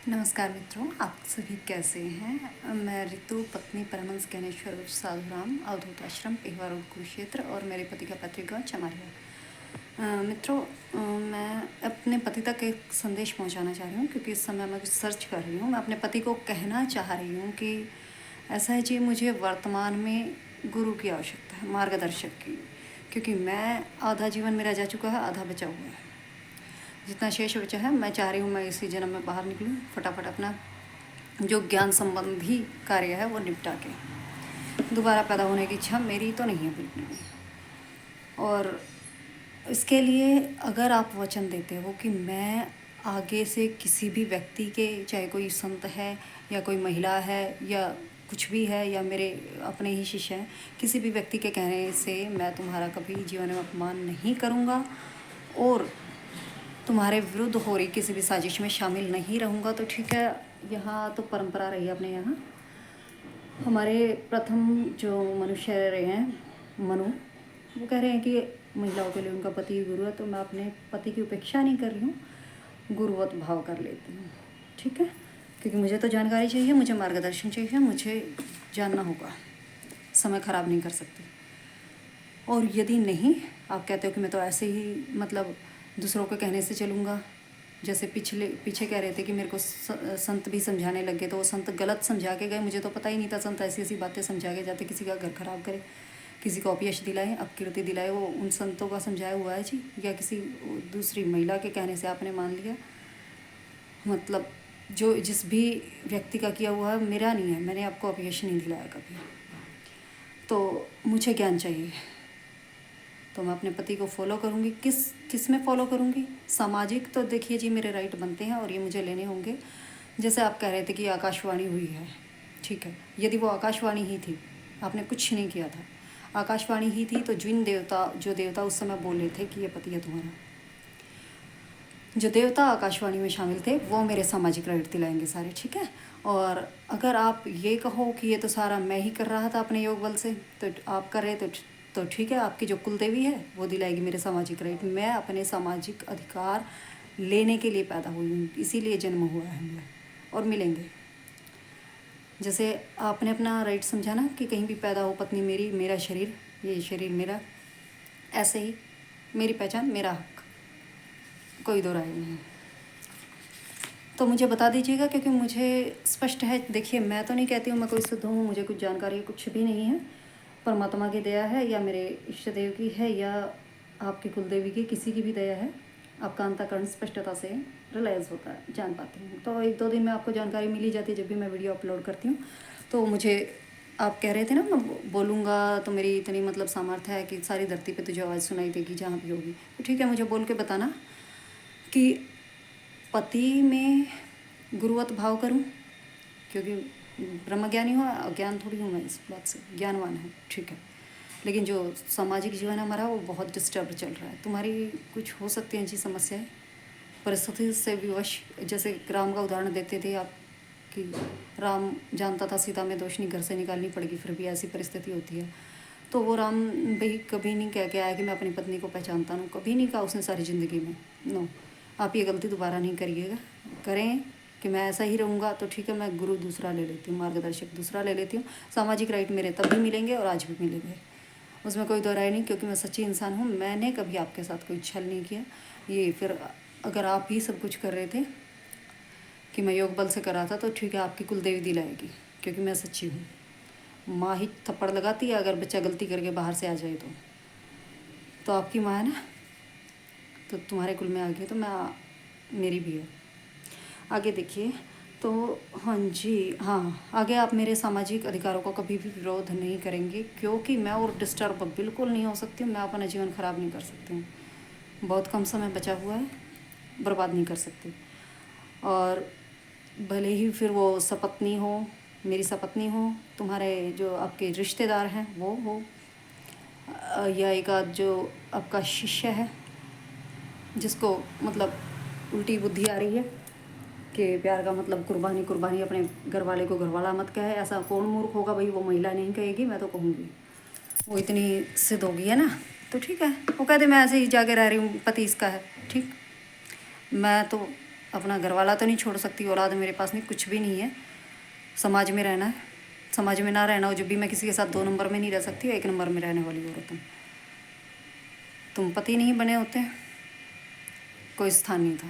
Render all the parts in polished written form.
नमस्कार मित्रों, आप सभी कैसे हैं। मैं ऋतु, पत्नी परमहंस ज्ञानेश्वर साधुराम, अवधूत आश्रम, पेहवा रोड, कुरुक्षेत्र और मेरे पति का पैतृक गाँव चमारिया। मित्रों, मैं अपने पति तक एक संदेश पहुंचाना चाह रही हूं, क्योंकि इस समय मैं कुछ सर्च कर रही हूं। मैं अपने पति को कहना चाह रही हूं कि ऐसा है जी, मुझे वर्तमान में गुरु की आवश्यकता है, मार्गदर्शक की, क्योंकि मैं आधा जीवन मेरा जा चुका है, आधा बचा हुआ है। जितना शेष बचा है, मैं चाह रही हूँ मैं इसी जन्म में बाहर निकलूँ, फटाफट अपना जो ज्ञान संबंधी कार्य है वो निपटा के। दोबारा पैदा होने की इच्छा मेरी तो नहीं है बिल्कुल भी। और इसके लिए अगर आप वचन देते हो कि मैं आगे से किसी भी व्यक्ति के, चाहे कोई संत है या कोई महिला है या कुछ भी है या मेरे अपने ही शिष्य हैं, किसी भी व्यक्ति के कहने से मैं तुम्हारा कभी जीवन में अपमान नहीं करूँगा और तुम्हारे विरुद्ध हो रही किसी भी साजिश में शामिल नहीं रहूँगा, तो ठीक है। यहाँ तो परंपरा रही है अपने यहाँ। हमारे प्रथम जो मनुष्य रहे हैं मनु, वो कह रहे हैं कि महिलाओं के लिए उनका पति गुरु है, तो मैं अपने पति की उपेक्षा नहीं कर रही हूँ, गुरुवत भाव कर लेती हूँ, ठीक है। क्योंकि मुझे तो जानकारी चाहिए, मुझे मार्गदर्शन चाहिए, मुझे जानना होगा, समय ख़राब नहीं कर सकती। और यदि नहीं, आप कहते हो कि मैं तो ऐसे ही मतलब दूसरों के कहने से चलूँगा, जैसे पीछे कह रहे थे कि मेरे को संत भी समझाने लग गए, तो वो संत गलत समझा के गए, मुझे तो पता ही नहीं था संत ऐसी ऐसी बातें समझा के जाते, किसी का घर खराब करे, किसी को अपयश दिलाए, अपकीर्ति दिलाए। वो उन संतों का समझाया हुआ है जी, या किसी दूसरी महिला के कहने से आपने मान लिया। मतलब जो जिस भी व्यक्ति का किया हुआ है मेरा नहीं है, मैंने आपको अपयश नहीं दिलाया कभी। तो मुझे ज्ञान चाहिए, तो मैं अपने पति को फॉलो करूँगी। किस में फॉलो करूँगी? सामाजिक तो देखिए जी, मेरे राइट बनते हैं और ये मुझे लेने होंगे। जैसे आप कह रहे थे कि आकाशवाणी हुई है, ठीक है। यदि वो आकाशवाणी ही थी, आपने कुछ नहीं किया था, आकाशवाणी ही थी, तो जो देवता उस समय बोले थे कि ये पति है तुम्हारा, जो देवता आकाशवाणी में शामिल थे, वो मेरे सामाजिक राइट दिलाएंगे सारे, ठीक है। और अगर आप ये कहो कि ये तो सारा मैं ही कर रहा था अपने योग बल से, तो आप कर रहे तो ठीक है, आपकी जो कुल देवी है वो दिलाएगी मेरे सामाजिक राइट। मैं अपने सामाजिक अधिकार लेने के लिए पैदा हुई हूँ, इसीलिए जन्म हुआ है मेरा, और मिलेंगे। जैसे आपने अपना राइट समझा ना कि कहीं भी पैदा हो पत्नी मेरी, मेरा शरीर, ये शरीर मेरा, ऐसे ही मेरी पहचान, मेरा हक, कोई दो राय नहीं। तो मुझे बता दीजिएगा, क्योंकि मुझे स्पष्ट है। देखिए, मैं तो नहीं कहती हूँ मैं कोई सिद्ध हूँ, मुझे कुछ जानकारी कुछ भी नहीं है। परमात्मा की दया है, या मेरे इष्ट देव की है, या आपकी कुलदेवी की, किसी की भी दया है, आपका अंतःकरण स्पष्टता से रियलाइज़ होता है, जान पाती हूँ। तो 1-2 दिन में आपको जानकारी मिल ही जाती है जब भी मैं वीडियो अपलोड करती हूँ। तो मुझे आप कह रहे थे ना मैं बोलूँगा तो मेरी इतनी मतलब सामर्थ्य है कि सारी धरती पे तुझे आवाज़ सुनाई देगी जहाँ भी होगी, तो ठीक है, मुझे बोल के बताना कि पति में गुरुवत भाव करूं, क्योंकि ब्रह्मज्ञानी हो, अज्ञान थोड़ी हूँ मैं, इस बात से ज्ञानवान है, ठीक है। लेकिन जो सामाजिक जीवन हमारा वो बहुत डिस्टर्ब चल रहा है। तुम्हारी कुछ हो सकती हैं जी समस्याएं, परिस्थिति से विवश। जैसे राम का उदाहरण देते थे आप कि राम जानता था सीता में दोष नहीं, घर से निकालनी पड़ेगी, फिर भी ऐसी परिस्थिति होती है। तो वो राम भाई कभी नहीं कह के आया कि मैं अपनी पत्नी को पहचानता हूँ, कभी नहीं कहा उसने सारी ज़िंदगी में। नो, आप ये गलती दोबारा नहीं करिएगा। करें कि मैं ऐसा ही रहूँगा तो ठीक है, मैं गुरु दूसरा ले लेती हूँ, मार्गदर्शक दूसरा ले लेती हूँ। सामाजिक राइट मेरे तब भी मिलेंगे और आज भी मिलेंगे, उसमें कोई दो राय नहीं, क्योंकि मैं सच्ची इंसान हूँ। मैंने कभी आपके साथ कोई छल नहीं किया। ये फिर अगर आप ही सब कुछ कर रहे थे कि मैं योग बल से करा था, तो ठीक है, आपकी कुलदेवी दिलाएगी, क्योंकि मैं सच्ची हूँ। माँ ही थप्पड़ लगाती है अगर बच्चा गलती करके बाहर से आ जाए तो आपकी माँ है ना, तो तुम्हारे कुल में आ गई, तो मैं मेरी भी है। आगे देखिए, तो हाँ जी, हाँ, आगे आप मेरे सामाजिक अधिकारों को कभी भी विरोध नहीं करेंगे, क्योंकि मैं और डिस्टर्ब बिल्कुल नहीं हो सकती हूँ। मैं अपना जीवन ख़राब नहीं कर सकती हूँ, बहुत कम समय बचा हुआ है, बर्बाद नहीं कर सकती। और भले ही फिर वो सपत्नी हो, मेरी सपत्नी हो, तुम्हारे जो आपके रिश्तेदार हैं वो हो, या एक आध जो आपका शिष्य है जिसको मतलब उल्टी बुद्धि आ रही है कि प्यार का मतलब कुर्बानी, कुर्बानी, अपने घर वाले को घरवाला मत कहे। ऐसा कौन मूर्ख होगा भाई, वो महिला नहीं कहेगी, मैं तो कहूँगी, वो इतनी सिद्ध होगी है ना, तो ठीक है। वो कहते मैं ऐसे ही जाके रह रही हूँ, पति इसका है, ठीक। मैं तो अपना घरवाला तो नहीं छोड़ सकती, औलाद मेरे पास नहीं, कुछ भी नहीं है। समाज में रहना है, समाज में ना रहना हो जब भी मैं किसी के साथ 2 नंबर में नहीं रह सकती, 1 नंबर में रहने वाली औरत हूँ। तुम पति नहीं बने होते, कोई स्थान नहीं था।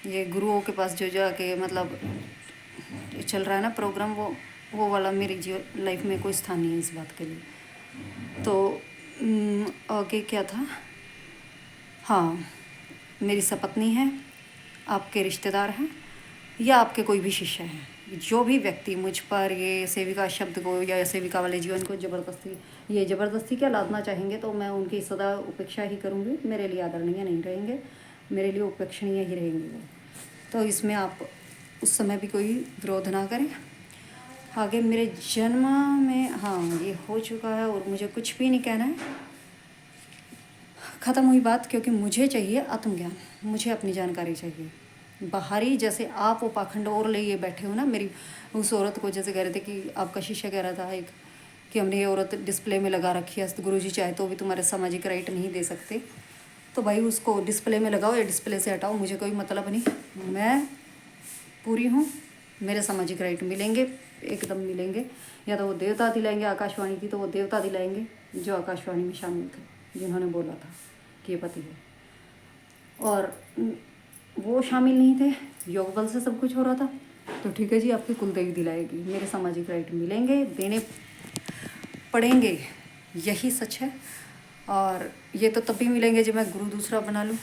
ये गुरुओं के पास जो जाके मतलब चल रहा है ना प्रोग्राम, वो वाला मेरी लाइफ में कोई स्थान नहीं है इस बात के लिए। तो आगे क्या था, हाँ, मेरी सपत्नी है, आपके रिश्तेदार हैं या आपके कोई भी शिष्य हैं, जो भी व्यक्ति मुझ पर ये सेविका शब्द को या सेविका वाले जीवन को ज़बरदस्ती क्या लादना चाहेंगे, तो मैं उनकी सदा उपेक्षा ही करूँगी। मेरे लिए आदरणीय नहीं रहेंगे, मेरे लिए उपेक्षणीय ही रहेंगे वो। तो इसमें आप उस समय भी कोई विरोध ना करें। आगे मेरे जन्म में, हाँ, ये हो चुका है और मुझे कुछ भी नहीं कहना है, ख़त्म हुई बात। क्योंकि मुझे चाहिए आत्मज्ञान, मुझे अपनी जानकारी चाहिए। बाहरी जैसे आप वो पाखंड और ले ये बैठे हो ना, मेरी उस औरत को जैसे कह रहे थे कि आपका शिष्य कह रहा था एक कि हमने ये औरत डिस्प्ले में लगा रखी है, तो गुरुजी चाहे तो भी तुम्हारे सामाजिक राइट नहीं दे सकते। तो भाई उसको डिस्प्ले में लगाओ या डिस्प्ले से हटाओ, मुझे कोई मतलब नहीं। मैं पूरी हूँ, मेरे सामाजिक राइट मिलेंगे, एकदम मिलेंगे। या तो वो देवता दिलाएंगे, आकाशवाणी की तो वो देवता दिलाएंगे जो आकाशवाणी में शामिल थे, जिन्होंने बोला था कि ये पति है। और वो शामिल नहीं थे, योग बल से सब कुछ हो रहा था। तो ठीक है जी, आपकी कुलदेवी दिलाएगी, मेरे सामाजिक राइट मिलेंगे, देने पड़ेंगे, यही सच है। और ये तो तब भी मिलेंगे जब मैं गुरु दूसरा बना लूँ।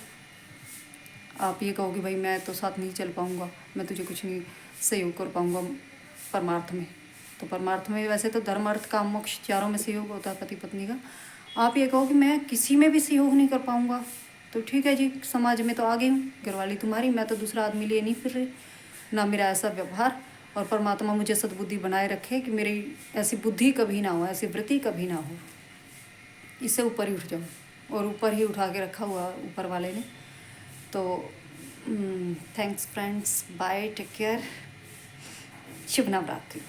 आप ये कहोगे भाई मैं तो साथ नहीं चल पाऊँगा, मैं तुझे कुछ नहीं सहयोग कर पाऊँगा परमार्थ में। तो परमार्थ में वैसे तो धर्म अर्थ काम मोक्ष चारों में सहयोग होता है पति पत्नी का। आप ये कहो कि मैं किसी में भी सहयोग नहीं कर पाऊँगा, तो ठीक है जी, समाज में तो आ गई हूँ, घरवाली तुम्हारी, मैं तो दूसरा आदमी लिए नहीं फिर रही, ना मेरा ऐसा व्यवहार। और परमात्मा मुझे सद्बुद्धि बनाए रखे कि मेरी ऐसी बुद्धि कभी ना हो, ऐसी वृत्ति कभी ना हो, इससे ऊपर ही उठ जाऊँ। और ऊपर ही उठा के रखा हुआ ऊपर वाले ने। तो thanks friends, bye, take care, शुभ नवरात्रि।